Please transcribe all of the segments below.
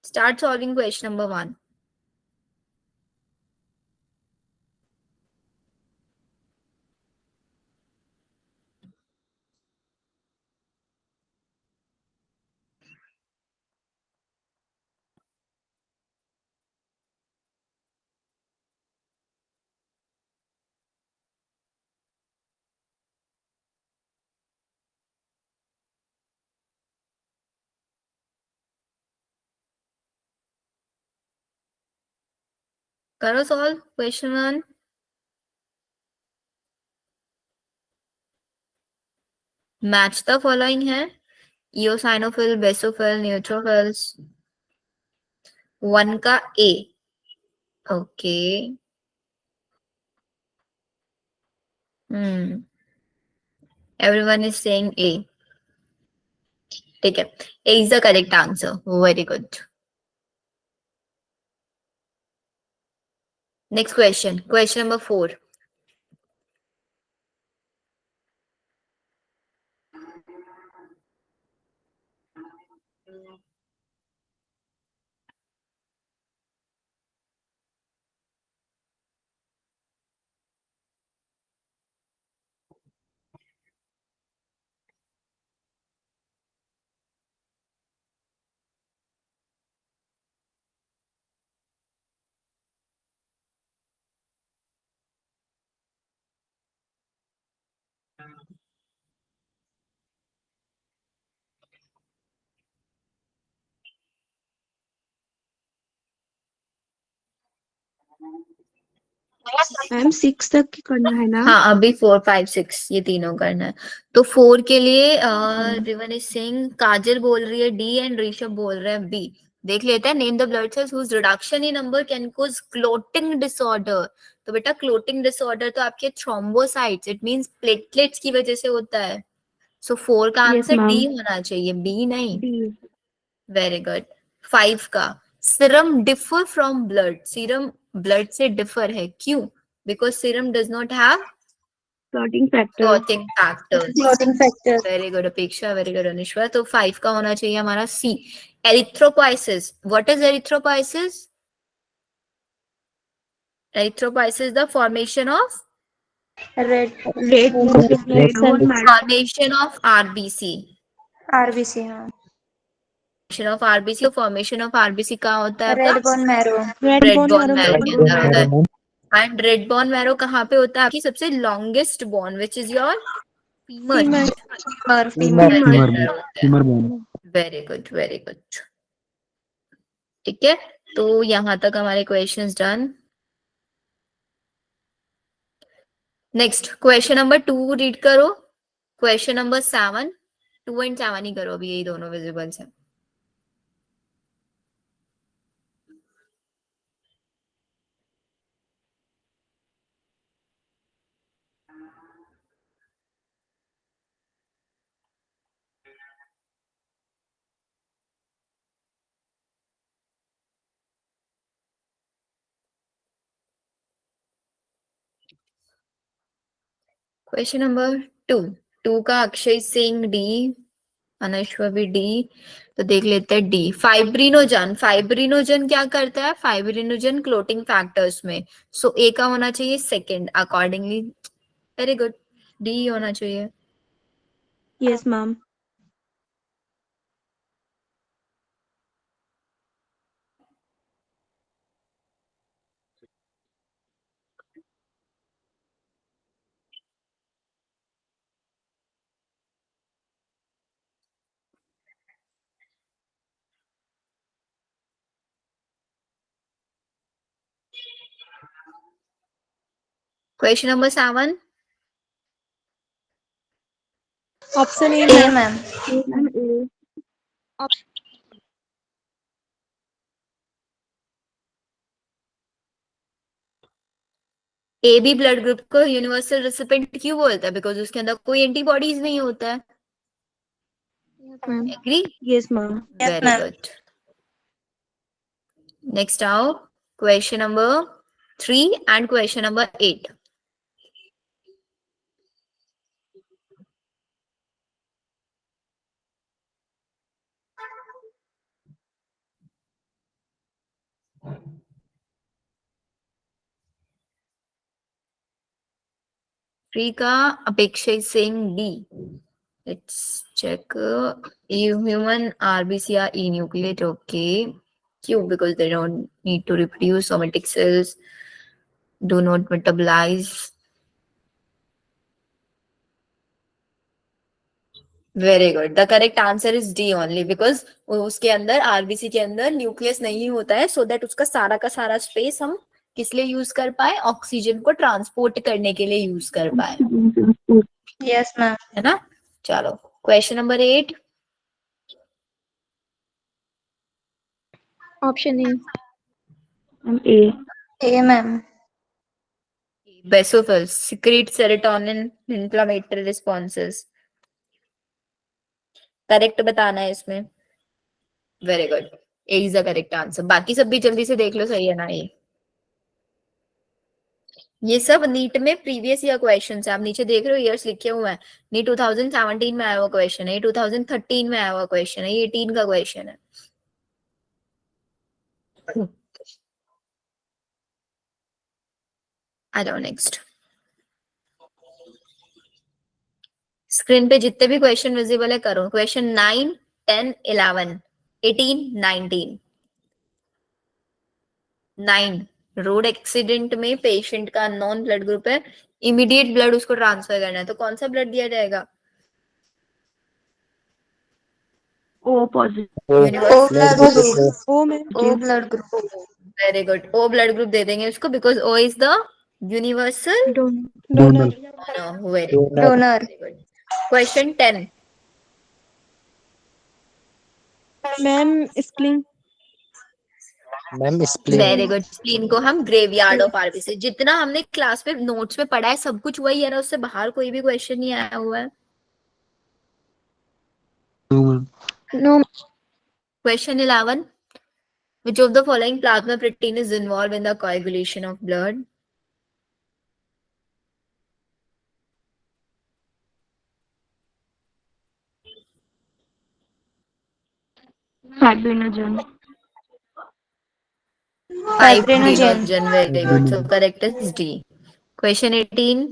Start solving question number 1. करो solve question 1. Match the following है eosinophil, basophil, neutrophils. 1 का A. Okay. Everyone is saying A. ठीक है. A is the correct answer. Very good. Next question. Question number 4. Ma'am 6 तक की करना है ना? हाँ, अभी 4, 5, 6 ये तीनों करना है. तो 4 के लिए रिवन इज सिंह, काजल बोल रही है डी एंड ऋषभ बोल रहे हैं बी. देख लेते हैं. Name the blood cells whose reduction in number can cause clotting disorder. तो बेटा क्लोटिंग डिसऑर्डर तो आपके थ्रोम्बोसाइट्स, इट मींस प्लेटलेट्स की वजह से होता है. सो 4 का Yes, आंसर ma'am. डी होना चाहिए, बी नहीं. D. Very good. 5 का serum differ from blood. Serum blood से डिफर है, क्यों? Because serum does not have Clotting factor. clotting factors. Clotting factor. Very good Apeksha, very good Anushka. तो 5 का होना चाहिए हमारा C. Erythropoiesis. What is erythropoiesis? Erythropoiesis the formation of Red Red bone marrow. Formation of RBC. RBC. हाँ. Formation of RBC. फॉर्मेशन of RBC का होता है Red bone marrow. Red red bone bone marrow. Marrow के अंदर होता है. And red bone marrow कहाँ पे होता है? आपकी सबसे longest bone which is your femur. Femur. Femur bone. Very good, very good. ठीक है, तो यहां तक हमारे questions done. Next question number 2 read करो. Question number 7. 2 एंड 7 ही करो, अभी यही दोनों विजिबल्स हैं. Question number 2. 2 का अक्षय सिंह डी, अनश्वर भी डी. तो देख लेते हैं डी. फाइब्रिनोजन. फाइब्रिनोजन क्या करता है? फाइब्रिनोजन क्लोटिंग फैक्टर्स में. सो ए का होना चाहिए second accordingly. Very good. D होना चाहिए. Yes, ma'am. Question number 7. Option A, A, ma'am. ma'am. Ma'am, A. A B blood group को यूनिवर्सल रेसिपिएंट क्यों बोलता है? बिकॉज उसके अंदर कोई एंटीबॉडीज नहीं होता है. Ma'am. Agree? Yes, ma'am. Yes, very ma'am. Good. Next आओ question number 3 and question number 8. 3 का अपेक्षा is saying D. Let's check. Human RBC are enucleate. Okay. Q, because they don't need to reproduce. Somatic cells do not metabolize. Very good. The correct answer is D only, because उसके अंदर RBC के अंदर nucleus नहीं होता है, so that उसका सारा space हम किस लिए यूज कर पाए, ऑक्सीजन को ट्रांसपोर्ट करने के लिए यूज कर पाए. Yes, ma'am. है ना. चलो question number 8. Option A. A. A, ma'am. Basophils secrete serotonin inflammatory responses. Correct बताना है इसमें. Very good. A is the correct answer. बाकी सब भी जल्दी से देख लो, सही है ना. ये सब नीट में प्रीवियस ईयर क्वेश्चन है. आप नीचे देख रहे हो ईयर्स लिखे हुए हैं. नीट 2017 में आया हुआ क्वेश्चन है, ये 2013 में आया हुआ क्वेश्चन है, ये 18 का क्वेश्चन है. आ जाओ नेक्स्ट. स्क्रीन पे जितने भी क्वेश्चन विजिबल है करो. क्वेश्चन 9, 10, 11, 18, 19. 9, रोड एक्सीडेंट में पेशेंट का नॉन ब्लड ग्रुप है, इमीडिएट ब्लड उसको ट्रांसफर करना है, तो कौन सा ब्लड दिया जाएगा. O positive. O blood group. O ma'am. O blood group. Very good. O blood group दे देंगे उसको, because O is the universal Donor. Very Donor. Good. Question 10. Ma'am, spleen. Ma'am spleen. Very good. Spleen को हम graveyard of RBC, जितना हमने class में notes में पढ़ा है सब कुछ वही है ना, उससे बाहर कोई भी क्वेश्चन नहीं आया हुआ है. No. Question 11. Which of the following plasma protein is involved in the coagulation of blood? Fibrinogen. Fibrinogen. Very good. So correct is D. Question 18.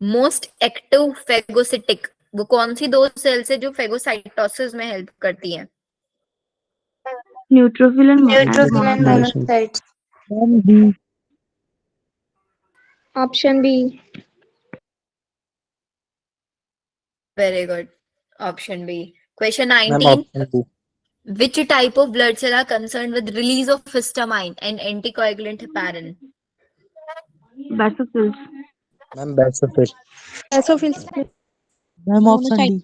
Most active phagocytic, वो कौन सी दो सेल्स है जो फेगोसाइटोसिस में हेल्प करती है. Neutrophil and Neutrophil and monocytes. monocytes. Option B. Very good. Option B. Question ma'am 19. Option B. Which type of blood cell are concerned with release of histamine and anticoagulant heparin? Basophils. Ma'am basophil. Basophils. Ma'am option D.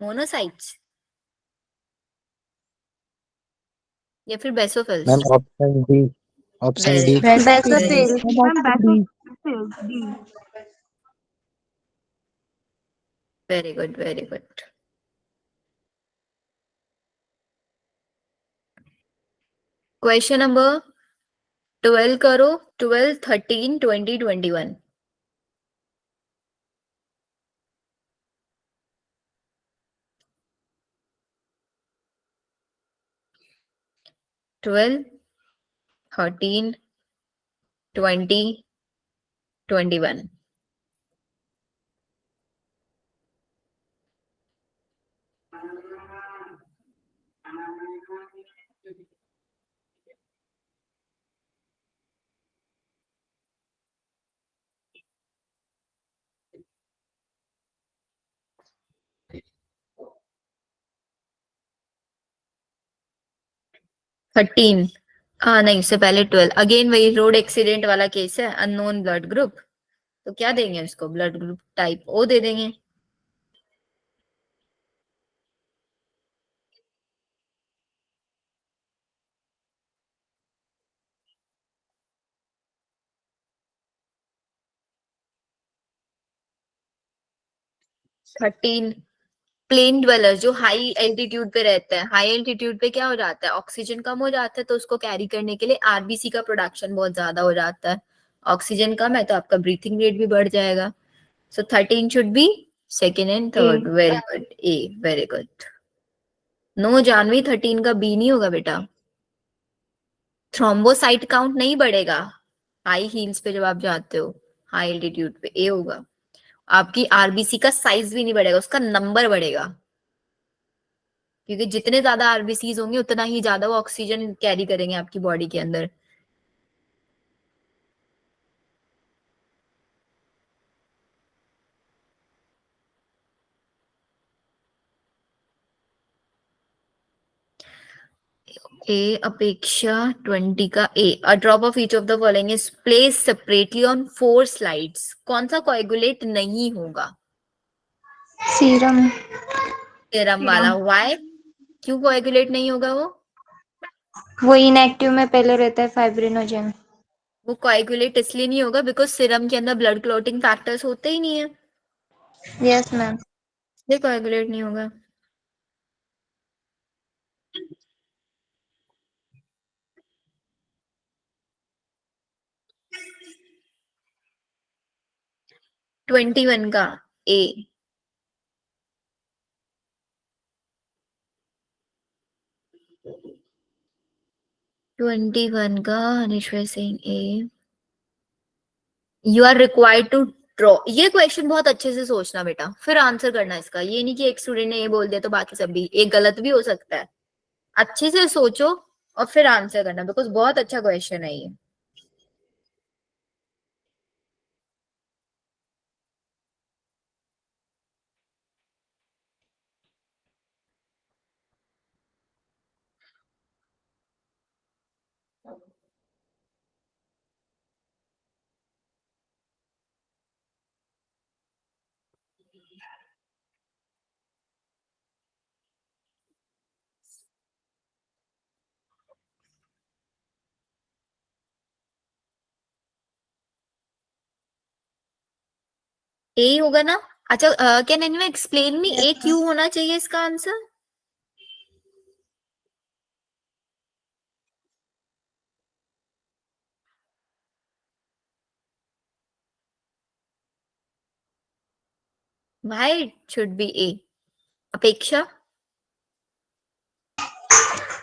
Monocytes या फिर basophils. Ma'am option D. Option D. Basophil. Ma'am, basophils. D. Very good. Very good. Question number 12 करो. 12, 13, 20, 21. 12, 13, 20, 21. Thirteen. हाँ नहीं, इससे पहले 12. Again वही road accident वाला case है, अननोन ब्लड ग्रुप. तो क्या देंगे इसको, ब्लड ग्रुप टाइप ओ दे देंगे. थर्टीन. प्लेन ड्वेलर जो हाई एल्टीट्यूड पे रहता है, हाई एल्टीट्यूड पे क्या हो जाता है, ऑक्सीजन कम हो जाता है, तो उसको कैरी करने के लिए आरबीसी का प्रोडक्शन बहुत ज्यादा हो जाता है। ऑक्सीजन कम है तो आपका ब्रीथिंग रेट भी बढ़ जाएगा। So 13 should be second and third. Very good, A, very good. No Janvi, 13 का बी नहीं होगा बेटा। थ्रोम्बोसाइट काउंट नहीं बढ़ेगा हाई हील्स पे जब आप जाते हो, हाई एल्टीट्यूड पे, ए होगा। आपकी आरबीसी का साइज भी नहीं बढ़ेगा, उसका नंबर बढ़ेगा, क्योंकि जितने ज्यादा आरबीसीज होंगे उतना ही ज्यादा वो ऑक्सीजन कैरी करेंगे आपकी बॉडी के अंदर। ए अपेक्षा 20 का A, a drop of each of the following is place separately on 4 slides. कौन सा कोएगुलेट नहीं होगा? सीरम। सीरम वाला। व्हाई? क्यों कोएगुलेट नहीं होगा वो इनएक्टिव में पहले रहता है फाइब्रिनोजन। वो कोएगुलेट इसलिए नहीं होगा बिकॉज सीरम के अंदर ब्लड क्लॉटिंग फैक्टर्स होते ही नहीं है, यस मैम। इसलिए कोएगुलेट नहीं होगा। ट्वेंटी वन का ए। 21 का Anishwar Singh A. You are required to draw. ये क्वेश्चन बहुत अच्छे से सोचना बेटा, फिर आंसर करना इसका। ये नहीं कि एक स्टूडेंट ने ये बोल दिया तो बाकी सब भी, एक गलत भी हो सकता है। अच्छे से सोचो और फिर आंसर करना, बिकॉज बहुत अच्छा क्वेश्चन है ये। ए ही होगा ना? अच्छा, can anyone explain me A क्यों होना चाहिए इसका answer? Why it should be A? Apeksha?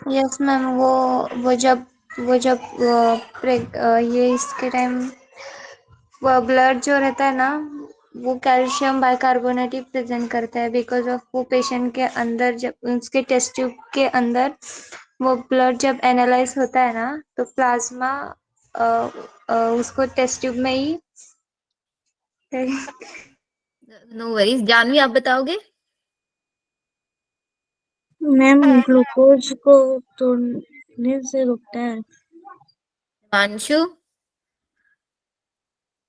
Yes ma'am. ये इसके टाइम वो ब्लड जो रहता है ना, वो कैल्शियम बाइकार्बोनेट ही प्रेजेंट करता है, बिकॉज ऑफ वो पेशेंट के अंदर जब उसके टेस्ट ट्यूब के अंदर वो ब्लड जब एनालाइज होता है ना, तो प्लाज्मा उसको टेस्ट ट्यूब में ही नो वरीज। जानवी आप बताओगे? मैम ग्लूकोज को तोड़ने से रुकता है। हिमांशु?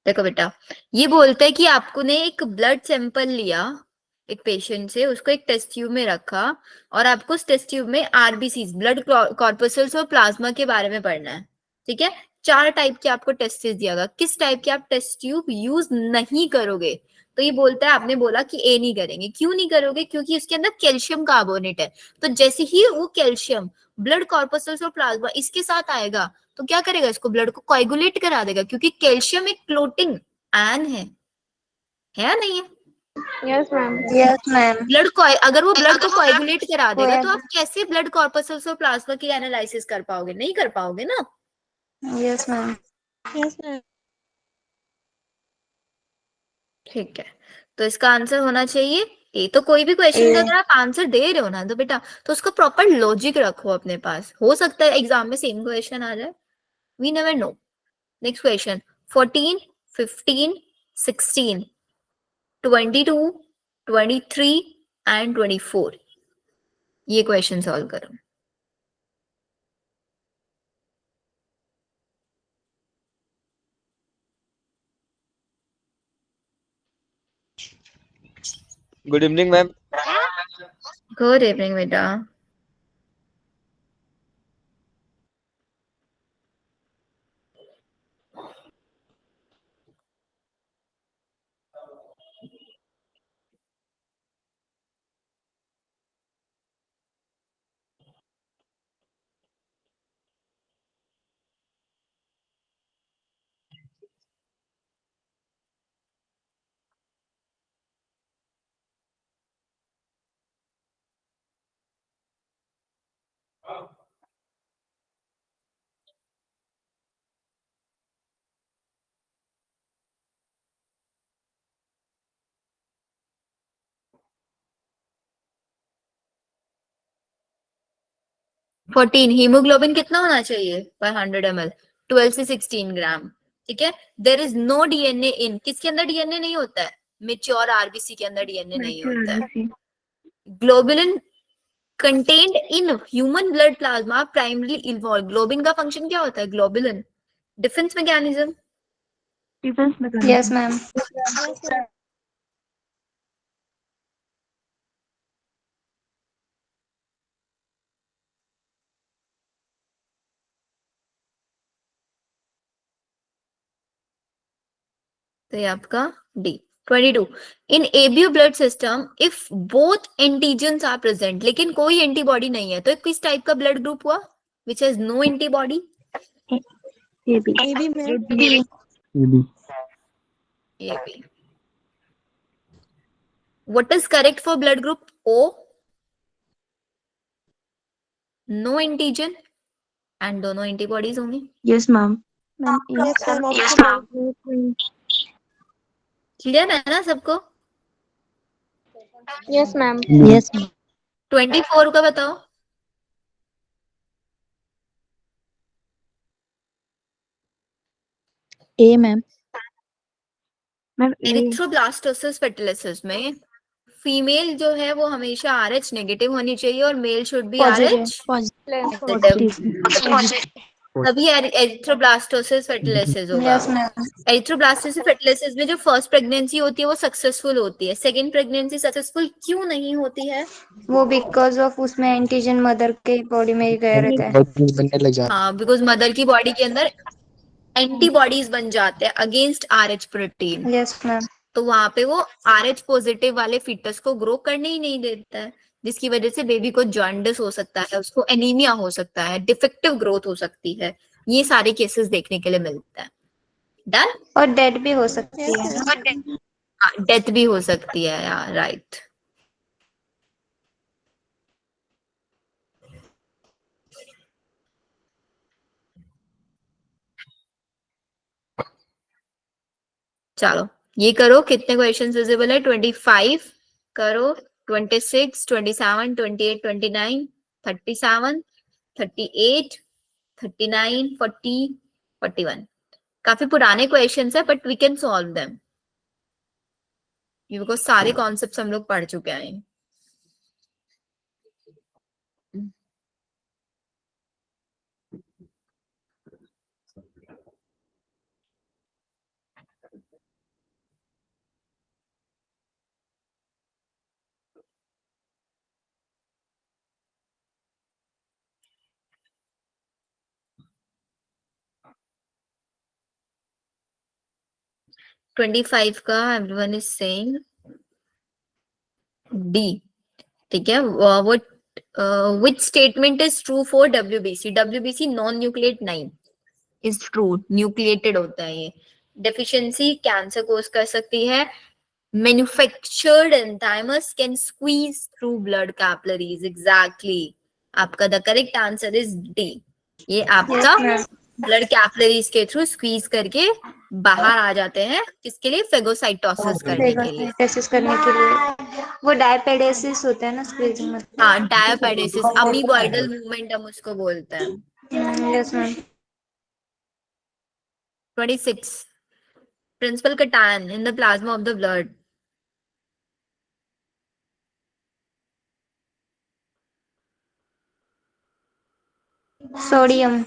देखो बेटा, ये बोलता है कि आपको ने एक ब्लड सैंपल लिया एक पेशेंट से, उसको एक टेस्ट ट्यूब में रखा, और आपको उस टेस्ट ट्यूब में आरबीसी, ब्लड कॉर्पसल्स और प्लाज्मा के बारे में पढ़ना है। ठीक है, 4 टाइप के आपको टेस्ट दिया गया, किस टाइप के आप टेस्ट ट्यूब यूज नहीं करोगे? तो ये बोलता है, आपने बोला कि ए नहीं करेंगे। क्यों नहीं करोगे? क्योंकि उसके अंदर कैल्शियम कार्बोनेट है। तो जैसे ही वो कैल्शियम ब्लड कॉर्पसल्स और प्लाज्मा इसके साथ आएगा तो क्या करेगा? इसको ब्लड को कोएगुलेट करा देगा, क्योंकि कैल्शियम एक क्लोटिंग आयन है या नहीं है? Yes ma'am. Yes ma'am. अगर वो ब्लड को कोएगुलेट करा देगा तो आप कैसे ब्लड कॉर्पसल्स और प्लाज्मा की एनालिसिस कर पाओगे? नहीं कर पाओगे ना। Yes ma'am. Yes ma'am. ठीक है, तो इसका आंसर होना चाहिए ए। तो कोई भी क्वेश्चन का ए। अगर आप आंसर दे रहे हो ना तो बेटा, तो उसका प्रॉपर लॉजिक रखो अपने पास। हो सकता है एग्जाम में सेम क्वेश्चन आ जाए, we never know. Next question, 14, 15, 16, 22, 23 and 24। ये क्वेश्चन सॉल्व करो। Good evening ma'am. Good evening बेटा। 14 हीमोग्लोबिन कितना होना चाहिए पर 100 ml 12 से 16 ग्राम. ठीक है. There is no DNA in. किसके अंदर डीएनए नहीं होता है? मेच्योर आरबीसी के अंदर डीएनए नहीं होता है. Globulin contained in human blood plasma primarily involved. Globin का फंक्शन क्या होता है? Globulin defence mechanism. Yes ma'am. तो ये आपका D. 22 in ABO blood system if both antigens are present, लेकिन कोई एंटीबॉडी नहीं है, तो किस टाइप का ब्लड ग्रुप हुआ? Which has no antibody. AB ma'am. AB. What is correct for blood group O? No antigen and दोनों antibodies होंगे. Yes ma'am. Yes ma'am. Clear है ना सबको? Yes ma'am. Yes. 24 का बताओ. A ma'am. एरिथ्रोब्लास्टोसिस फेटलिसिस में female जो है वो हमेशा RH नेगेटिव होनी चाहिए और male should be RH positive. तभी एरिथ्रोब्लास्टोसिस फेटलिसिस होगा. Yes ma'am. एरिथ्रोब्लास्टोसिस फेटलिसिस में जो फर्स्ट प्रेगनेंसी होती है वो सक्सेसफुल होती है. सेकंड प्रेगनेंसी सक्सेसफुल क्यों नहीं होती है? वो बिकॉज ऑफ उसमें एंटीजन मदर के बॉडी में ही गया रहता है. प्रोटीन बनने लग जाता हाँ, बिकॉज मदर की बॉडी के अंदर एंटीबॉडीज बन जाते हैं against RH protein. Yes ma'am. तो वहां पे वो RH पॉजिटिव वाले फीटस को ग्रो करने ही नहीं देता है, जिसकी वजह से बेबी को जॉन्डिस हो सकता है, उसको एनीमिया हो सकता है, डिफेक्टिव ग्रोथ हो सकती है. ये सारे केसेस देखने के लिए मिलते हैं. डन. और डेड भी हो सकती है. डेथ भी हो सकती है यार. राइट. चलो ये करो. कितने क्वेश्चंस विजिबल है? 25 करो. 26, 27, 28, 29, 37, 38, 39, 40, 41. काफी पुराने क्वेश्चंस है but we can solve them because सारे कॉन्सेप्ट्स हम लोग पढ़ चुके हैं. $25 का एवरीवन इज सेइंग डी. ठीक है. What which statement is true for WBC? WBC non nucleate 9 is true. Nucleated होता है ये. डेफिशिएंसी कैंसर कोज कर सकती है. Manufactured enzymes can squeeze through blood capillaries. Exactly. आपका the correct answer is D. ये आपका ब्लड कैपिलरीज के थ्रू स्क्वीज करके बाहर आ जाते हैं. किसके लिए? फेगोसाइटोसिस करने के लिए. टेस्ट करने के लिए. वो डायपेडेसिस होता है ना स्क्वीजिंग में. हाँ, डायपेडेसिस. अमीबॉइडल मूवमेंट हम उसको बोलते हैं. Yes ma'am. 26 principal cation in the plasma of the blood. Sodium.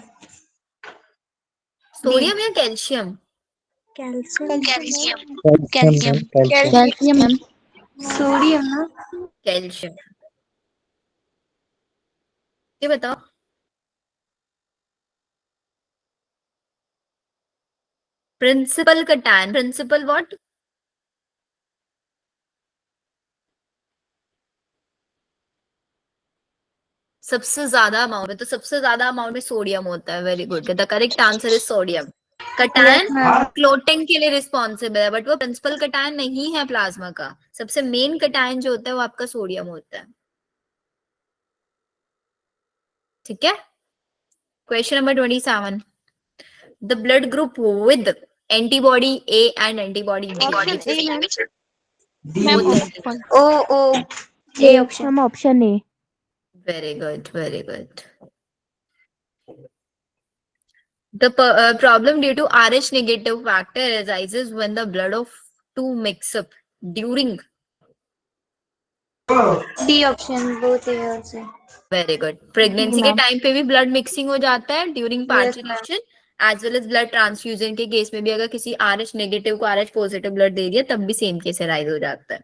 Sodium या calcium? Calcium. Calcium ma'am. Sodium ना. कैल्शियम. ये बताओ. Principal cation. Principal what? सबसे ज्यादा अमाउंट में. तो सबसे ज्यादा अमाउंट में सोडियम होता है. Very good. The correct answer is sodium. Cation clotting के लिए रिस्पॉन्सिबल है बट वो प्रिंसिपल कटायन नहीं है प्लाज्मा का. सबसे मेन कटायन जो होता है वो आपका सोडियम होता है. ठीक है. Question number 27. The blood group with antibody A and antibody B. O A option. Option A. Very good. Very good. problem due to Rh negative factor arises when the blood of two mix up during. D option both A और से. Very good. Pregnancy के time पे भी blood mixing हो जाता है during Yes, ma'am. Parturition as well as blood transfusion के case में भी अगर किसी RH नेगेटिव को RH पॉजिटिव ब्लड दे दिया तब भी सेम केस अराइज हो जाता है.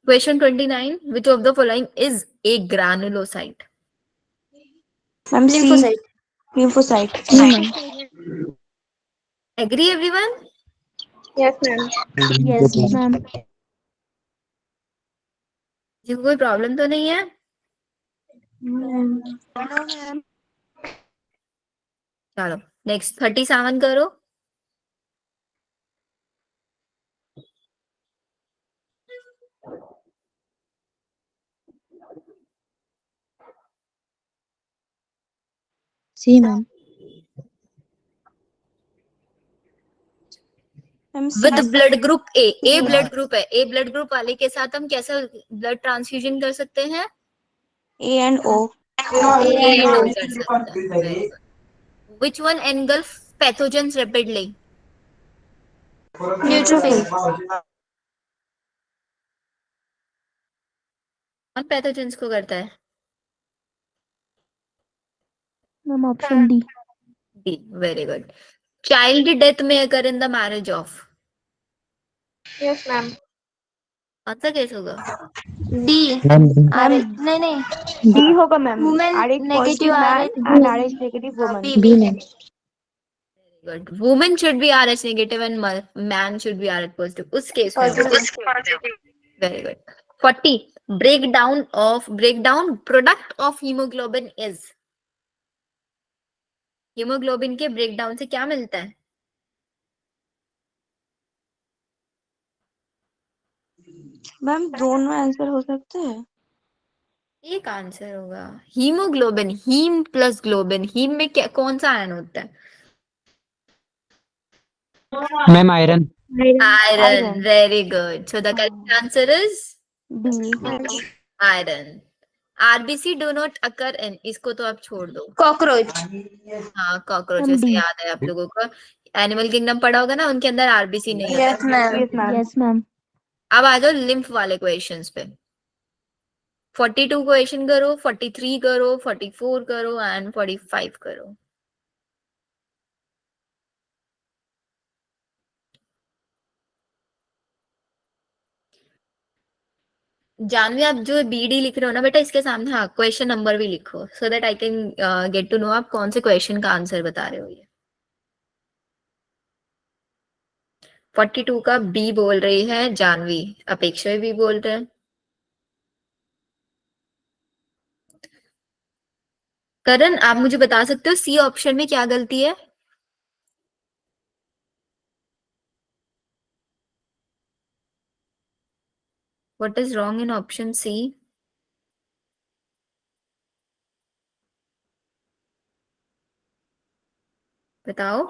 Question 29. Which of the following is a granulocyte? Ma'am C lymphocyte. lymphocyte. C ma'am. Agree everyone? Yes ma'am. Yes ma'am. जी कोई प्रॉब्लम तो नहीं है? चलो नेक्स्ट 37 करो. C ma'am. With blood group A blood group है. ए ब्लड ग्रुप वाले के साथ हम कैसा ब्लड ट्रांसफ्यूजन कर सकते हैं? A and O. A and O कर सकते हैं. Very good. Which one engulf pathogens rapidly? Neutrophil. कौन पैथोजेंस को करता है? Ma'am option D. D. Very good. Child death may occur in the marriage of. Yes ma'am. कौन सा case होगा? डी. मैम आर नहीं नहीं. D होगा ma'am. Women RH negative positive man RH and RH negative woman. B ma'am. Good. Woman should be RH negative and man should be RH positive. उस case में होगा. Very good. 40. Breakdown product of hemoglobin is. Haemoglobin के breakdown से क्या मिलता है? Ma'am दोनों answer हो सकते हैं. एक आंसर होगा. Haemoglobin, haem plus globin. Haem में क्या कौन सा आयन होता है? Ma'am iron. Iron. Very good. So the correct answer is D. iron. RBC do not occur in. इसको तो आप छोड़ दो. कॉकरोच. हाँ कॉकरोचेस से याद है आप लोगों को. एनिमल किंगडम पढ़ा होगा ना, उनके अंदर RBC नहीं होता. Yes ma'am. Yes ma'am. Yes ma'am. अब आ जाओ लिम्फ वाले क्वेश्चंस पे. 42 क्वेश्चन करो, 43 करो, 44 करो एंड 45 करो. जानवी आप जो BD लिख रहे हो ना बेटा, इसके सामने हाँ क्वेश्चन नंबर भी लिखो so that I can get to know आप कौन से क्वेश्चन का आंसर बता रहे हो. ये 42 का बी बोल रही है जानवी. अपेक्षा भी बोल रहे हैं. करण आप मुझे बता सकते हो सी ऑप्शन में क्या गलती है? What is wrong in option C? बताओ.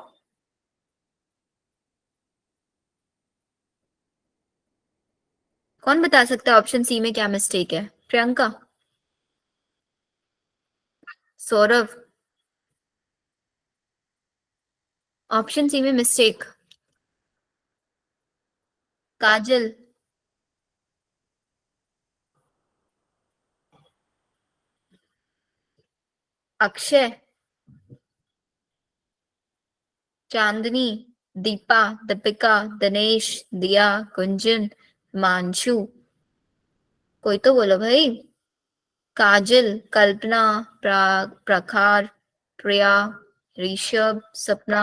कौन बता सकता है ऑप्शन सी में क्या मिस्टेक है? प्रियंका, सौरभ. ऑप्शन सी में मिस्टेक. काजल, अक्षय, चांदनी, दीपा, दीपिका, दिनेश, दिया, कुंजन, मांशु. कोई तो बोलो भाई. काजल, कल्पना, प्रखार, Priya, Rishabh, Sapna.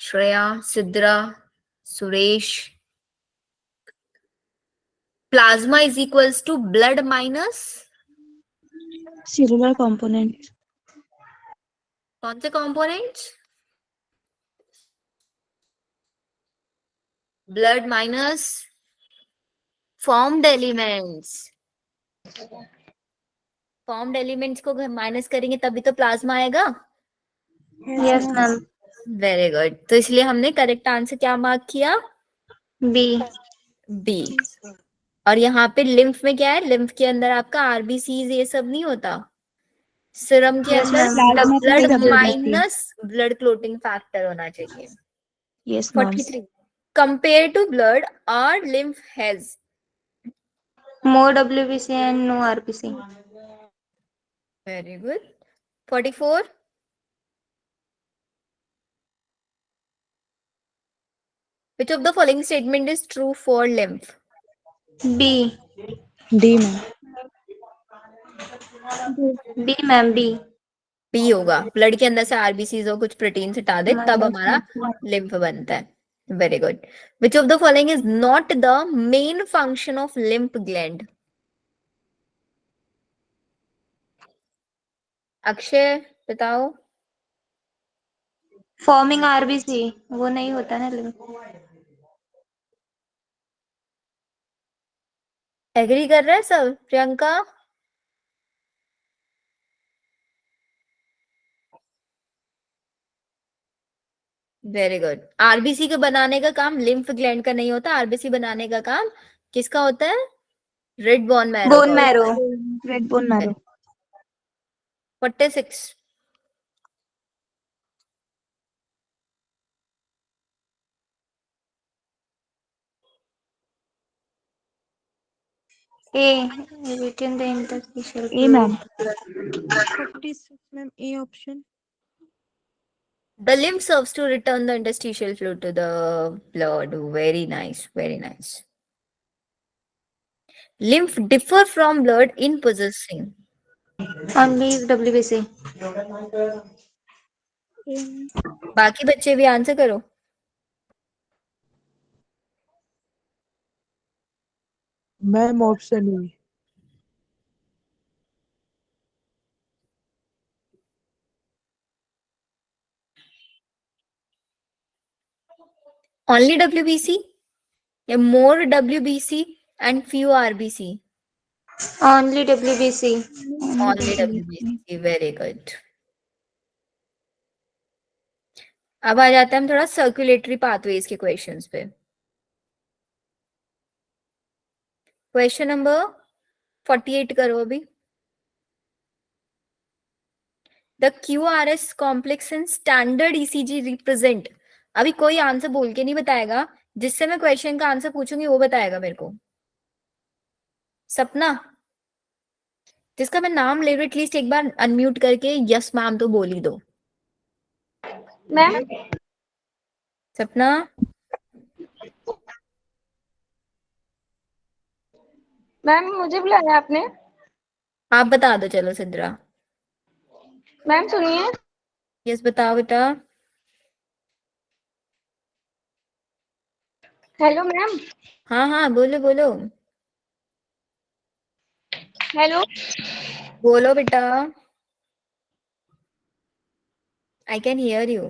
Shreya, Sidra, Suresh. Plasma is equals to blood minus Cellular component. कौन से components? Blood minus formed elements. Formed elements को माइनस करेंगे तभी तो प्लाज्मा आएगा. Yes ma'am. Very good. तो इसलिए हमने करेक्ट आंसर क्या मार्क किया? बी. बी. और यहाँ पे लिम्फ में क्या है, लिम्फ के अंदर आपका आरबीसीज ये सब नहीं होता, सीरम के Yes, अंदर ma'am. Plasma blood plus WBC. Minus blood clotting factor होना चाहिए। Yes, ma'am. 43 compare to blood और lymph has More WBC and no RBC. Very good. 44 which of the following statement is true for lymph? B. D, ma'am. B, ma'am. B. B होगा, blood के अंदर से RBCs और कुछ protein हटा दे तब हमारा लिम्फ बनता है। Very good. Which of the following is not the main function of lymph gland? Akshay बताओ। Forming RBC. वो नहीं होता ना एग्री कर रहे हैं सब? Priyanka very good. आरबीसी के बनाने का काम लिम्फ ग्लैंड का नहीं होता, आरबीसी बनाने का काम किसका होता है? Red bone marrow Bone marrow. Red bone marrow. 46 A. Written the interstitial A, ma'am. fluid. 46, ma'am. A option. the lymph serves to return the interstitial fluid to the blood. Very nice, very nice. Lymph differ from blood in possessing. Only WBC. बाकी बच्चे भी answer करो। Ma'am option E. Only WBC या more WBC and few RBC? Only WBC. Only WBC. Very good. अब आ जाते हैं हम थोड़ा सर्कुलेटरी पाथवेज के क्वेश्चंस पे। क्वेश्चन नंबर 48 करो अभी। The QRS complex and standard ECG represent. अभी कोई आंसर बोल के नहीं बताएगा, जिससे मैं क्वेश्चन का आंसर पूछूंगी वो बताएगा मेरे को। सपना, जिसका मैं नाम ले रही हूँ एटलीस्ट एक बार अनम्यूट करके यस मैम तो बोल ही दो। मैम सपना मैम मुझे बुलाया आपने? आप बता दो। चलो सिद्रा। मैम सुनिए। यस बताओ बेटा। Hello ma'am. हाँ हाँ बोलो बोलो हेलो बोलो बेटा। I can hear you.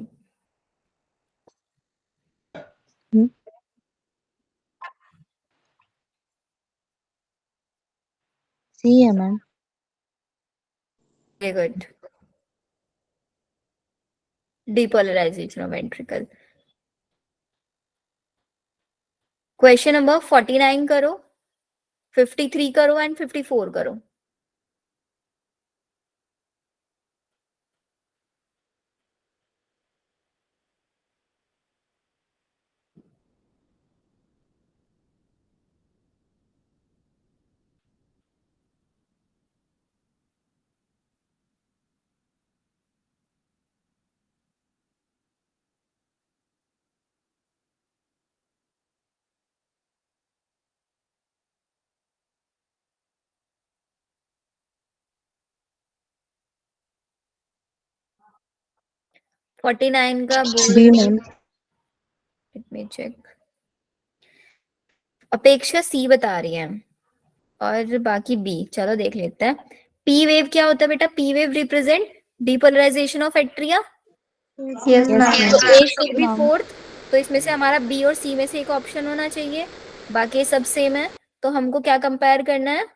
C है ma'am. Very good. Depolarization of ventricle. Question number 49 करो, 53 करो एंड 54 करो। फोर्टी नाइन का बोल B, ma'am. Let me check. अपेक्षा सी बता रही है और बाकी बी। चलो देख लेते हैं। पी वेव क्या होता है बेटा? P wave represent depolarisation of atria. Yes Yes, ma'am. तो ma'am. A should be fourth, तो इसमें से हमारा बी और सी में से एक ऑप्शन होना चाहिए। बाकी सब सेम है, तो हमको क्या कंपेयर करना है?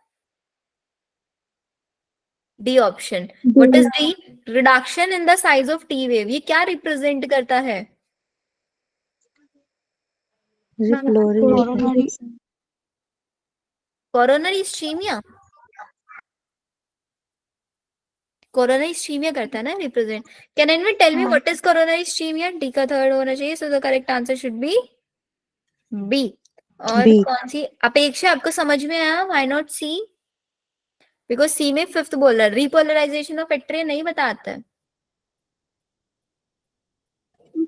D option. What is D? Reduction in the size of T wave. ये क्या रिप्रेजेंट करता है? Refloration. Coronary ischaemia, coronary ischaemia करता है ना represent. Can anyone tell me what is coronary ischaemia? D का थर्ड होना चाहिए, so the correct answer should be B. और B. कौन सी अपेक्षा आपको समझ में आया? Why not C? Because C में फिफ्थ बोल रहा है, रिपोलराइजेशन ऑफ एट्रिया नहीं बताता है।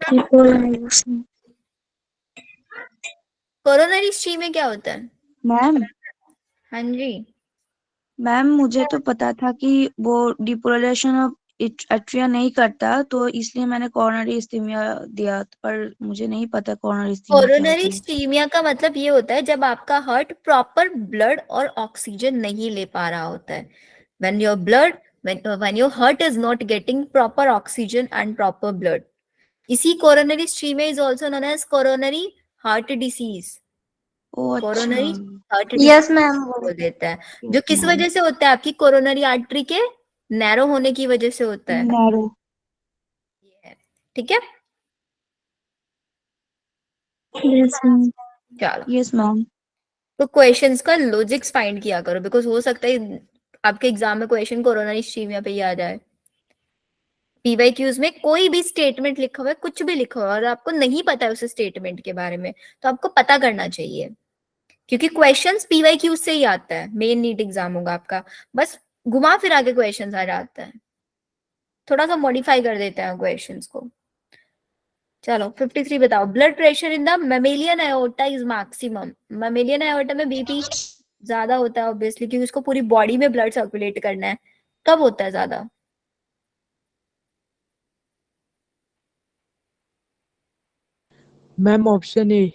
Depolarization. कोरोनरी इस्कीमिया क्या होता है? मैम हाँ जी, मैम मुझे तो पता था कि वो डिपोलराइजेशन ऑफ एट्रिया नहीं करता, तो इसलिए मैंने कॉर्नरी इस्थीमिया दिया, पर मुझे नहीं पता कॉर्नरी इस्थीमिया क्या कोरोनरी होती है। इस्कीमिया का मतलब ये होता है जब आपका हार्ट प्रॉपर ब्लड और ऑक्सीजन नहीं ले पा रहा होता है। when your blood when your heart is not getting proper oxygen and proper blood, इसी coronary ischaemia is also known as coronary heart disease। ओ अच्छा। Coronary heart yes disease ma'am, बोल देता है, जो यस किस मैम। वजह से होता है? आपकी कोरोनरी आर्टरी के नैरो होने की वजह से होता है। नैरो। ये है, ठीक है। Yes, ma'am. चलो, यस मैम। तो क्वेश्चंस का लॉजिक्स फाइंड किया करो, बिकॉज हो सकता है आपके एग्जाम में क्वेश्चन कोरोनरी इस्कीमिया पे ही आ जाए। पीवाईक्यूज में कोई भी स्टेटमेंट लिखा हुआ है, कुछ भी लिखा हुआ है, और आपको नहीं पता है उस स्टेटमेंट के बारे में, तो आपको पता करना चाहिए, क्योंकि क्वेश्चंस पीवाईक्यूज से ही आता है। मेन नीट एग्जाम होगा आपका, बस घुमा फिरा के क्वेश्चंस आ जाता है, थोड़ा सा मॉडिफाई कर देते हैं क्वेश्चंस को। चलो 53 बताओ। Blood pressure in the mammalian aorta is maximum. Mammalian aorta में बीपी ज्यादा होता है ऑब्वियसली, क्योंकि उसको पूरी बॉडी में ब्लड सर्कुलेट करना है। कब होता है ज्यादा? Ma'am option A.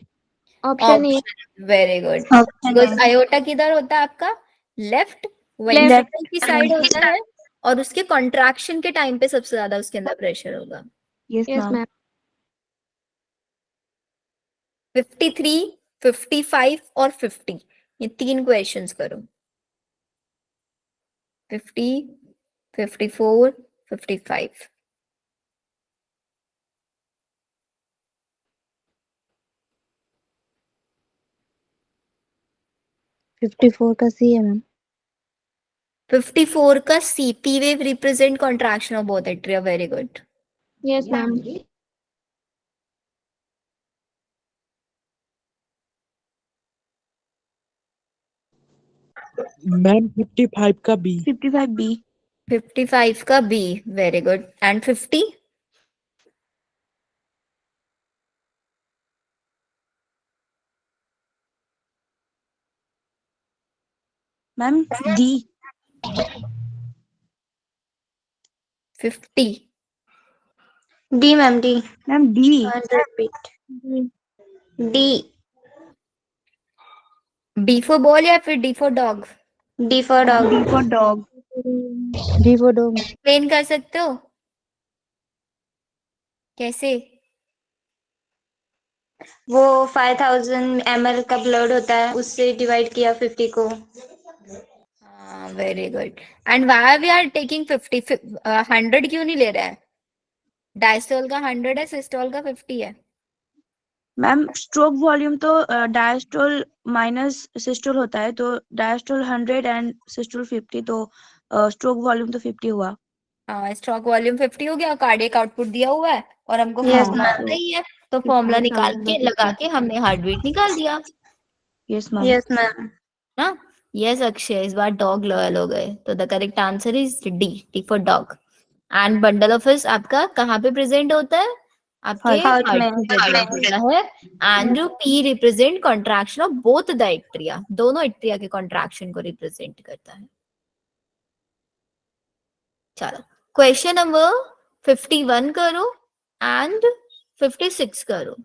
Option A. Option, very good. Option because A. Iota किधर होता है आपका? Left left. वेंट्रिकल की साइड होता है, और उसके कॉन्ट्रैक्शन के टाइम पे सबसे ज्यादा उसके अंदर प्रेशर होगा। Yes yes ma'am. मैम। 53, 55 और 50, ये तीन क्वेश्चंस करो। 50, 54, 55। 54 का C है मैम। 54 का C, P wave represent contraction of both atria, very good. Yes ma'am. Ma'am 55 का बी। 55 बी। 55 का B, very good. And 50? Ma'am D. 50? D ma'am, D. Ma'am D. Repeat. D. D for ball या फिर D for dog? D for dog. D for dog. D for dog. Explain कर सकते हो कैसे? वो 5000 ml का blood होता है, उससे डिवाइड किया 50 को। हाँ, very good. And why we are taking 50? 100 क्यों नहीं ले रहा है? डायस्टोल का 100 है, सिस्टोल का 50 है। मैम स्ट्रोक वॉल्यूम तो डायस्टोल माइनस सिस्टोल होता है, तो डायस्टोल 100 एंड सिस्टोल 50, तो स्ट्रोक वॉल्यूम तो 50 हुआ। हाँ, स्ट्रोक वॉल्यूम 50 हो गया, कार्डियक आउटपुट दिया हुआ है, और हमको यस फॉर्मूला मैम। पता ही है, तो फॉर्मूला निकाल 50,000 के by लगा 50। के हमने हार्ट बीट निकाल दिया यस मैम। Yes ma'am. ना। यस अक्षय, इस बार डॉग लॉयल हो गए, तो the correct answer is D, D for dog. And bundle of his आपका कहाँ पे प्रेजेंट होता है? आपके हार्ट हार्ट में। में प्रेजेंट होता है। एंड जो P represent contraction of both the atria, दोनों एट्रिया के कॉन्ट्रैक्शन को रिप्रेजेंट करता है। चलो क्वेश्चन नंबर 51 करो एंड 56 करो।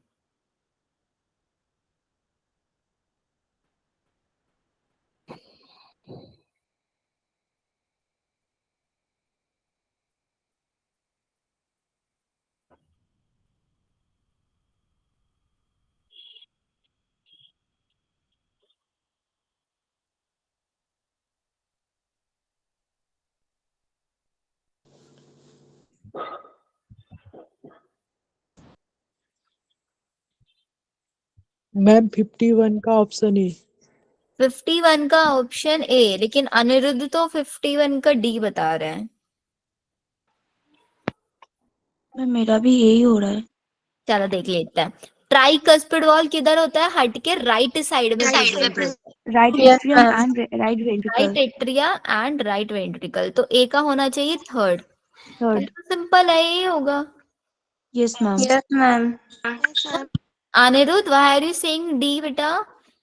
मैम 51 का ऑप्शन ए। 51 का ऑप्शन ए, लेकिन अनिरुद्ध तो 51 का डी बता रहे हैं। मेरा भी यही हो रहा है। चलो देख लेते हैं। ट्राइकस्पिड वॉल किधर होता है? हट के राइट साइड में प्रेजेंट होता है। Right Yes, atrium ma'am. And right ventricle. Right atria and right ventricle, तो ए का होना चाहिए थर्ड। थर्ड। सिंपल है, ये होगा। Yes ma'am. Yes, ma'am. Aniruddh, why are you saying D बेटा?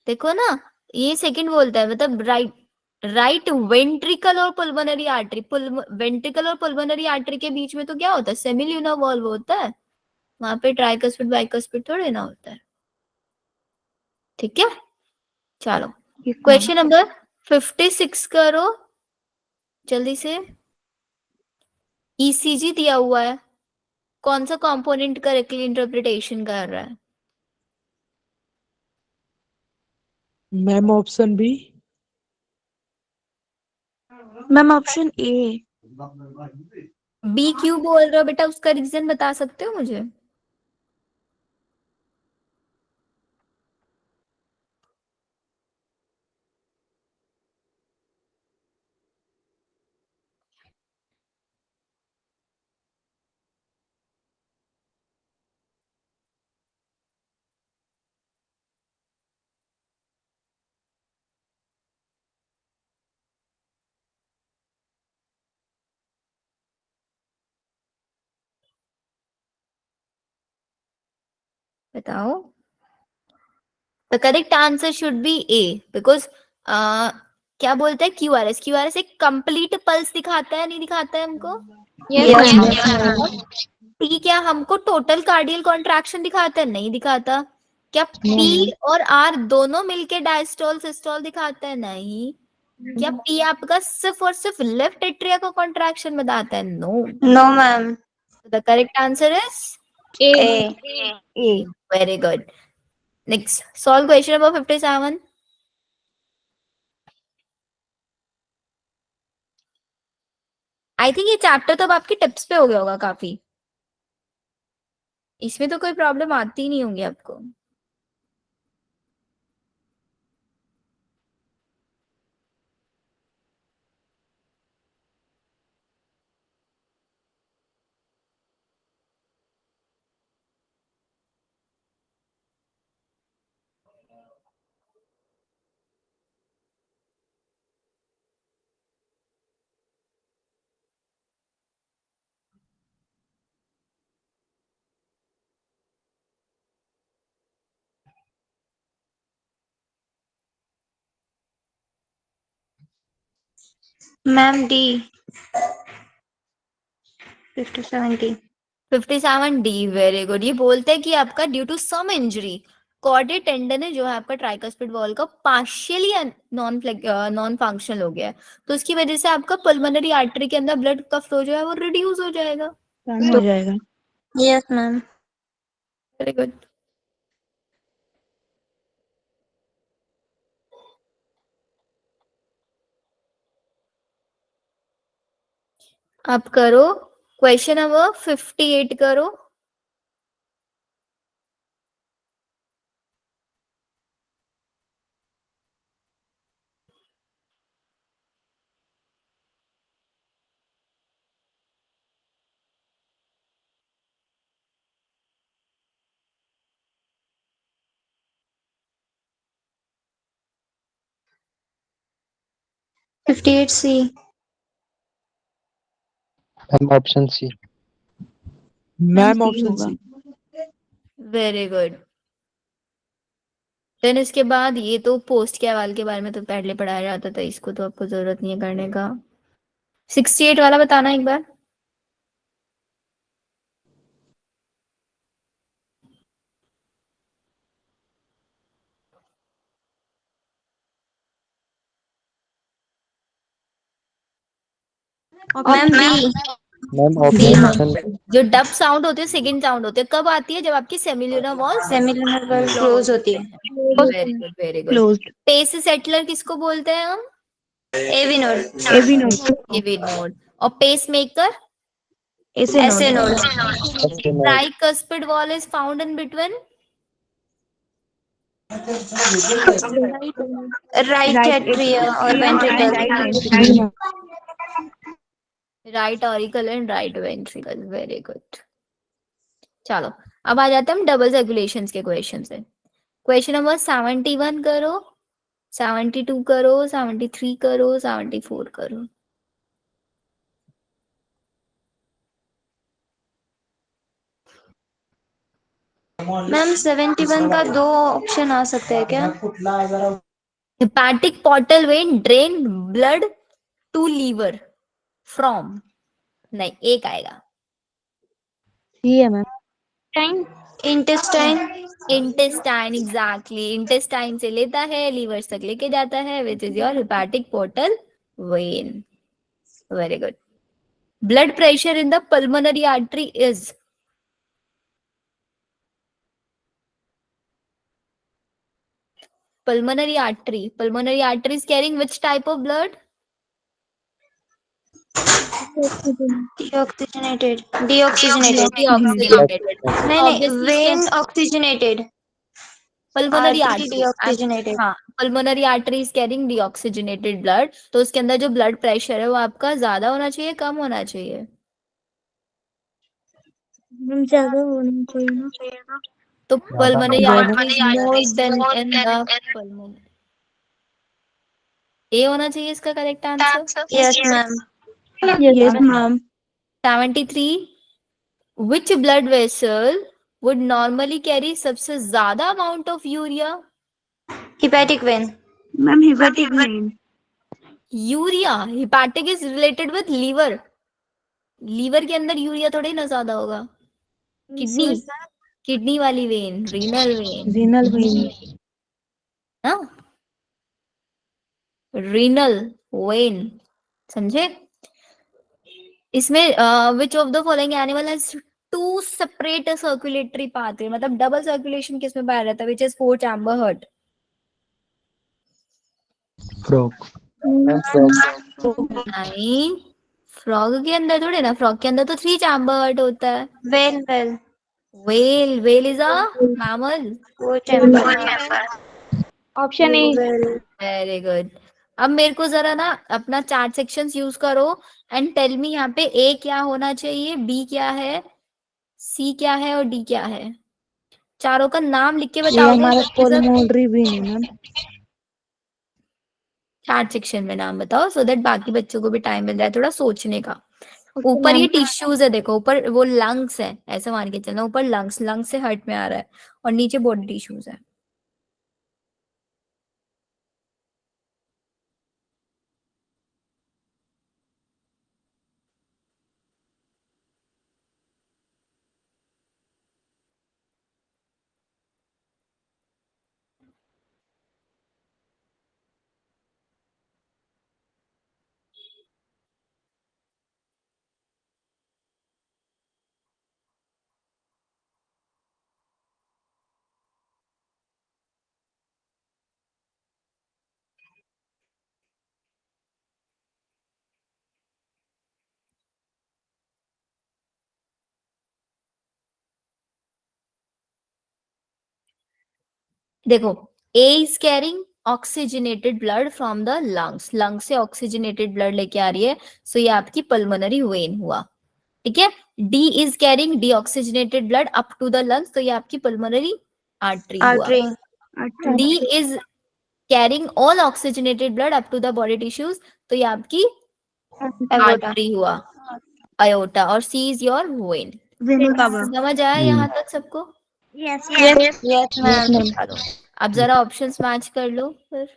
देखो ना, ये सेकंड बोलता है, मतलब राइट वेंट्रिकल और पुल्मोनरी आर्टरी, वेंट्रिकल और पुल्मोनरी आर्टरी के बीच में तो क्या होता है? सेमिल्यूनर वॉल्व होता है। वहां पे ट्राइकस्पिड बाइकस्पिड थोड़े ना होता है। ठीक है, चलो क्वेश्चन नंबर 56 करो जल्दी से। ईसीजी दिया हुआ है, कौन सा कंपोनेंट करेक्टली इंटरप्रिटेशन कर रहा है? Ma'am option B. Ma'am option A. B क्यों बोल रहे हो बेटा? उसका रीजन बता सकते हो मुझे? बताओ। The correct answer should be A, because क्या बोलते हैं क्यूआरएस? क्यूआरएस एक कंप्लीट पल्स दिखाता है, नहीं दिखाता है हमको? Yes, ma'am. टी क्या हमको टोटल कार्डियल कॉन्ट्रैक्शन दिखाता है? नहीं दिखाता। क्या पी और आर दोनों मिलके डायस्टोल सिस्टोल दिखाता है? नहीं। क्या पी आपका सिर्फ और सिर्फ लेफ्ट एट्रिया का कॉन्ट्रैक्शन बताता है? No. No, ma'am. The correct answer is A. A. Very good. Next, solve question number 57। I think ये चैप्टर तो अब आपके टिप्स पे हो गया होगा काफी। इसमें तो कोई प्रॉब्लम आती नहीं होंगी आपको। Ma'am, D. 57D. 57 D, very good. ये बोलते हैं कि आपका due to some injury chordae tendon है जो है आपका ट्राइकस्पिड वॉल का पार्शियली नॉन फंक्शनल हो गया है, तो उसकी वजह से आपका पल्मोनरी आर्टरी के अंदर ब्लड का फ्लो जो है वो रिड्यूस हो जाएगा। कम हो जाएगा। Yes, ma'am. Very good. अब करो क्वेश्चन नंबर 58 करो। Fifty-eight C. Ma'am option C. Ma'am C option होगा। सी। Very good. देन इसके बाद ये तो पोस्ट के हवाले के बारे में तो पहले पढ़ाया जाता था, इसको तो आपको जरूरत नहीं है करने का। 68 वाला बताना एक बार। Ma'am, B. Ma'am B. Option जो डब साउंड होते है सेकंड साउंड होते है, कब आती है? जब आपकी semilunar valve Semilunar valve close होती है. Very good very good. Closed. Pace setter किसको बोलते हैं हम? AV node. AV node. AV node. और पेस मेकर? ऐसे SA node. node. Tricuspid valve is found in between right atria और ventricle. Right auricle and right ventricle, very good. चलो अब आ जाते हैं हम डबल सर्कुलेशन के क्वेश्चन से। क्वेश्चन नंबर 71 करो, 72 करो, 73 करो, 74 करो। मैम 71 का 2 ऑप्शन आ सकते हैं क्या? Hepatic portal vein drain blood to liver from, नहीं एक आएगा। ठीक है मैम। इंटेस्टाइन। इंटेस्टाइन, एग्जैक्टली, इंटेस्टाइन से लेता है लीवर तक लेके जाता है, which is your hepatic portal vein. Very good. Blood pressure in the pulmonary artery is, pulmonary artery is carrying which type of blood? Deoxygenated. Deoxygenated. Deoxygenated. नहीं नहीं, Obviously vein oxygenated, pulmonary artery artery, deoxygenated. हाँ pulmonary artery is carrying deoxygenated blood, तो उसके अंदर जो blood pressure है वो आपका ज्यादा होना चाहिए, कम होना चाहिए? मैम ज्यादा होना चाहिए ना। तो pulmonary ज्यादा। artery is more than in the pulmonary, ए होना चाहिए इसका correct answer. Yes ma'am. Yes ma'am. 73, which blood vessel would normally carry सबसे ज्यादा amount of urea? Hepatic vein. Ma'am hepatic vein. Urea, hepatic is related with liver, liver के अंदर urea थोड़ी ना ज्यादा होगा। किडनी, किडनी वाली vein, renal vein, renal vein. हाँ रीनल वेन, समझे? इसमें which of the following animal has two separate circulatory pathway, मतलब डबल सर्कुलेशन किसमें पाया जाता है, which is 4 chamber heart? Frog. Ma'am, frog. नहीं, फ्रॉग के अंदर थोड़े ना, फ्रॉग के अंदर तो 3 चैम्बर हार्ट होता है। Whale whale. Whale, whale is a mammal. वो chamber. Option A. Very good. अब मेरे को जरा ना अपना चार्ट सेक्शंस यूज करो एंड टेल मी यहाँ पे ए क्या होना चाहिए, बी क्या है, सी क्या है और डी क्या है। चारों का नाम लिख के ये बताओगे हमारा सब के सब? पल्मोनरी वेन है मैम। चार्ट सेक्शन में नाम बताओ, सो दैट बाकी बच्चों को भी टाइम मिल जाए थोड़ा सोचने का। ओके ऊपर ये मैम। टिश्यूज है, देखो ऊपर वो लंग्स है, ऐसे मान के चलना, ऊपर लंग्स, लंग्स से हार्ट में आ रहा है, और नीचे बॉडी टिश्यूज है। देखो, A is carrying oxygenated blood from the lungs, lungs से oxygenated blood लेके आ रही है, सो ये आपकी pulmonary vein हुआ, ठीक है। D is carrying deoxygenated blood up to the lungs, तो ये आपकी pulmonary artery हुआ। Artery. D is carrying all oxygenated blood up to the body tissues, तो ये आपकी artery हुआ, aorta, और C is your vein। समझ आया यहाँ तक सबको? Yes ma'am. चलो अब जरा ऑप्शंस मैच कर लो फिर।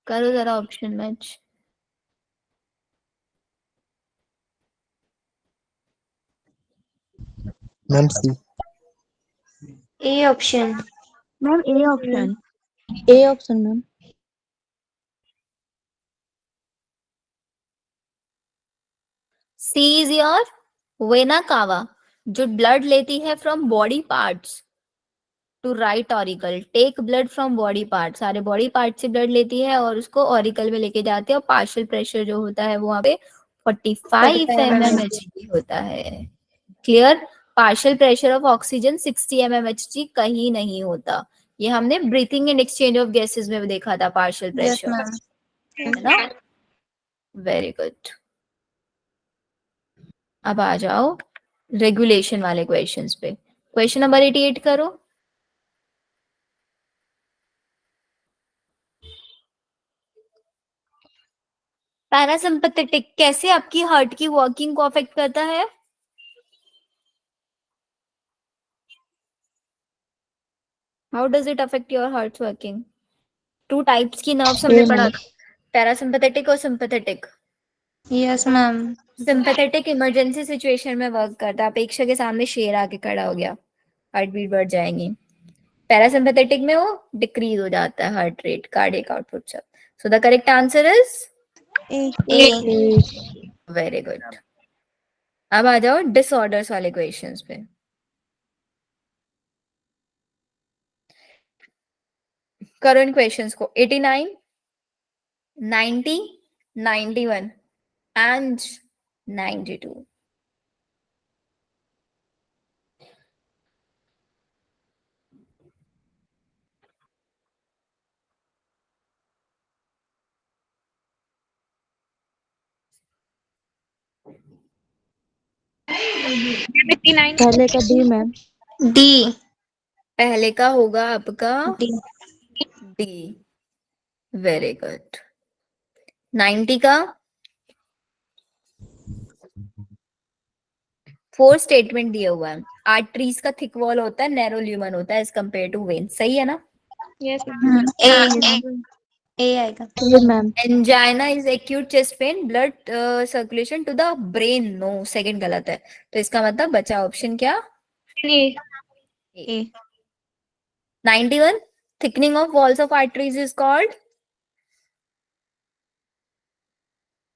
करो जरा option match. Ma'am, C. A option. Ma'am A option. A option ma'am. C is your vena cava, जो ब्लड लेती है from body parts to right auricle, take blood from body part, सारे body part से blood लेती है और उसको auricle में लेके जाती है, और पार्शियल प्रेशर जो होता है वो वहाँ पे 45 mmHg होता है। Clear? Partial pressure of oxygen 60 mmHg कहीं नहीं होता. ये हमने breathing and exchange of gases में देखा था पार्शियल यस प्रेशर, मैम. है ना? Very good. अब आ जाओ रेगुलेशन वाले क्वेश्चंस पे. क्वेश्चन नंबर 88 करो. पैरासिम्पथेटिक कैसे आपकी हार्ट की वर्किंग को अफेक्ट करता है? How does it affect your heart working? Two types की नर्व्स हमने पढ़ा था, पैरासिम्पथेटिक और sympathetic. Yes ma'am. Sympathetic emergency situation में वर्क करता है. अपेक्षा के सामने शेर आके खड़ा हो गया, हार्ट बीट बढ़ जाएंगी. पैरासिम्पैथेटिक में वो डिक्रीज हो जाता है हार्ट रेट, कार्डियक आउटपुट सब. सो the correct answer is a. Very good. अब आ जाओ डिसऑर्डर्स वाले क्वेश्चंस पे. करंट क्वेश्चंस को 89, 90, 91 एंड 92. पहले का डी मैम. डी. पहले का होगा आपका डी. डी. Very good. 90 का 4 स्टेटमेंट दिया हुआ है. आर्टरीज का थिक वॉल होता है, नैरो ल्यूमन होता है एज कंपेयर टू वेन. सही है ना? Yes ma'am. ए आएगा. Ma'am. Angina is acute chest pain, blood circulation to the brain. No, second गलत है. तो इसका मतलब बचा ऑप्शन क्या? A. 91, thickening of walls of arteries is called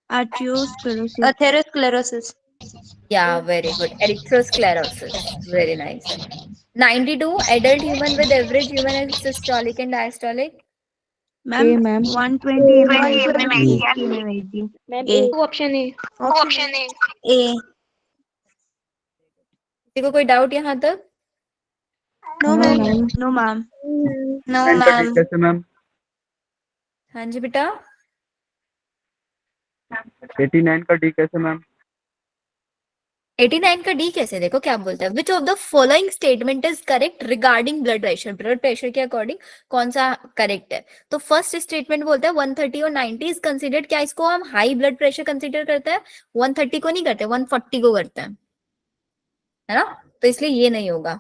arteriosclerosis. Atherosclerosis. Yeah, very good. Erythrosclerosis. Very nice. 92, adult human with average human systolic and diastolic. Ma'am. Ma'am. 120 mmHg. Ma'am A. Option A. A. किसी को कोई doubt यहाँ तक? No ma'am. No ma'am. No ma'am. कैसे ma'am? हाँ जी बेटा. 89 का डी कैसे मैम? 89 का डी कैसे? देखो क्या बोलता है. विच of the following statement is correct regarding blood pressure? Blood pressure के अकॉर्डिंग कौन सा करेक्ट है? तो फर्स्ट स्टेटमेंट बोलता है 130 और 90 इज कंसिडर्ड. क्या इसको हम हाई ब्लड प्रेशर कंसिडर करते हैं? 130 को नहीं करते, 140 को करते हैं, है ना? तो इसलिए ये नहीं होगा.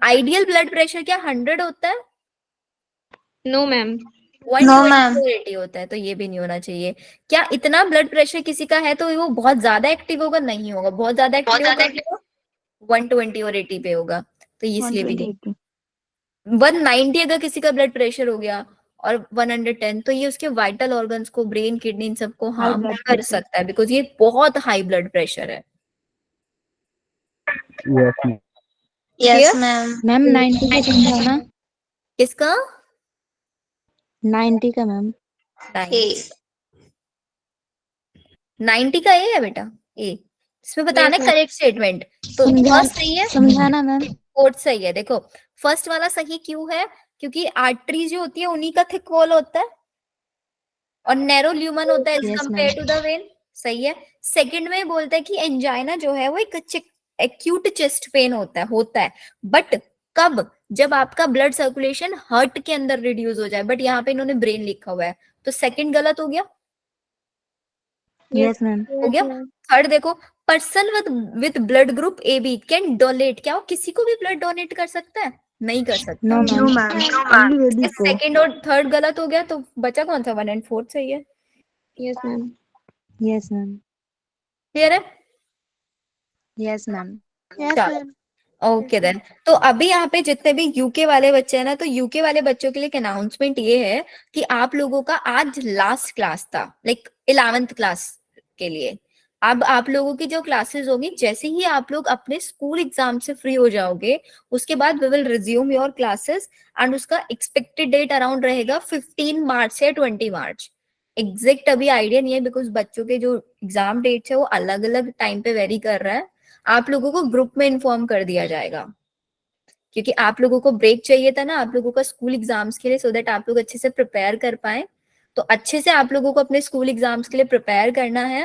आइडियल ब्लड प्रेशर क्या 100 होता है? No ma'am. 180 होता है, तो ये भी नहीं होना चाहिए. क्या इतना ब्लड प्रेशर किसी का है तो वो बहुत ज्यादा एक्टिव होगा? नहीं होगा. बहुत ज्यादा एक्टिव होगा 120 और 80 पे होगा, तो इसलिए भी नहीं. 190 अगर किसी का ब्लड प्रेशर हो गया और 110, तो ये उसके वाइटल ऑर्गन्स को, ब्रेन, किडनी, इन सबको हार्म कर सकता है, बिकॉज ये बहुत हाई ब्लड प्रेशर है. Yes ma'am. Yes ma'am. Ma'am 90 का समझाना. किसका? 90 का मैम. 90 का ए है बेटा. ए इसमें बताना है करेक्ट स्टेटमेंट. तो फर्स्ट सही है, समझाना मैम. फोर्थ सही है. देखो फर्स्ट वाला सही क्यों है? क्योंकि आर्टरी जो होती है उन्हीं का थिक वॉल होता है और नैरो ल्यूमन होता है as Yes, compare ma'am. To the vein. सही है. सेकंड में बोलता है कि एंजाइना जो है वो एक एक्यूट चेस्ट पेन होता है बट कब? जब आपका ब्लड सर्कुलेशन हार्ट के अंदर रिड्यूस हो जाए. बट यहाँ पे इन्होंने ब्रेन लिखा हुआ है, तो सेकंड गलत हो गया. Yes ma'am. हो गया. थर्ड देखो, person with blood group A B can donate. क्या वो किसी को भी ब्लड डोनेट कर सकता है? नहीं कर सकता. No ma'am. ओनली लेडीज को. सेकंड और थर्ड गलत हो गया, तो बचा कौन सा? 1 और 4 सही है. Yes ma'am. Yes ma'am. Clear है? Yes ma'am. Okay then. तो अभी यहाँ पे जितने भी यूके वाले बच्चे हैं ना, तो यूके वाले बच्चों के लिए एक अनाउंसमेंट ये है कि आप लोगों का आज लास्ट क्लास था, लाइक 11th क्लास के लिए. अब आप लोगों की जो क्लासेस होगी, जैसे ही आप लोग अपने स्कूल एग्जाम से फ्री हो जाओगे, उसके बाद we will resume your classes and उसका एक्सपेक्टेड डेट अराउंड रहेगा 15 मार्च से 20 मार्च. एग्जैक्ट अभी आइडिया नहीं है बिकॉज बच्चों के जो एग्जाम डेट्स है वो अलग अलग टाइम पे वेरी कर रहा है. आप लोगों को ग्रुप में इन्फॉर्म कर दिया जाएगा, क्योंकि आप लोगों को ब्रेक चाहिए था ना आप लोगों का स्कूल एग्जाम्स के लिए, सो दैट आप लोग अच्छे से प्रिपेयर कर पाए। तो अच्छे से आप लोगों को अपने स्कूल एग्जाम्स के लिए प्रिपेयर करना है।